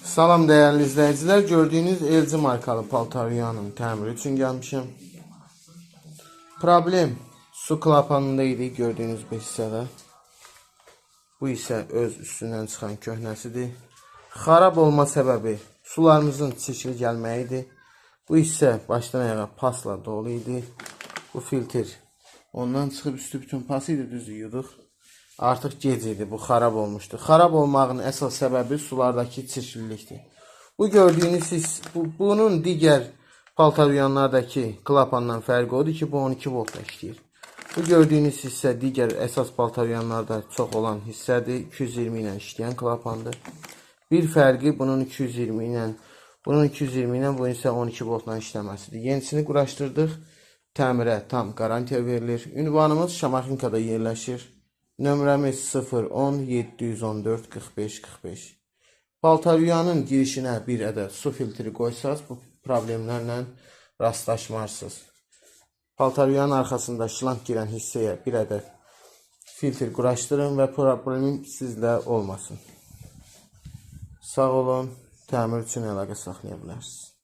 Salam dəyərli izləyicilər, gördüyünüz LG markalı paltaryanın təmiri üçün gəlmişəm. Problem su klapanında idi, gördüyünüz bu hissədə. Bu isə öz üstündən çıxan köhnəsidir. Xarab olma səbəbi sularımızın çirkli gəlməyidir. Bu hissə başdan ayağa pasla dolu idi. Bu filtr ondan çıxıb üstü bütün pas idi, düz yuyuduq. Artıq gec idi, bu xarab olmuşdu. Xarab olmağın əsas səbəbi sulardakı çirklilikdir. Bu gördüyünüz bunun digər paltaryanlardakı klapandan fərqi odur ki, bu 12 voltla işləyir. Bu gördüyünüz hissə digər əsas paltaryanlarda çox olan hissədir. 220 ilə işləyən klapandır. Bir fərqi bunun 220 ilə, bu isə 12 voltla işləməsidir. Yenisini quraşdırdıq. Təmirə tam qarantiya verilir. Ünvanımız Şamaxinkada yerləşir. Nömrəmiz 010 714 45 45. Paltaryanın girişinə bir ədəd su filtri qoysaz, bu problemlərlə rastlaşmarsınız. Paltaryanın arxasında şlanq girən hissəyə bir ədəd filtr quraşdırın və problem sizlə olmasın. Sağ olun, təmir üçün əlaqə saxlaya bilərsiniz.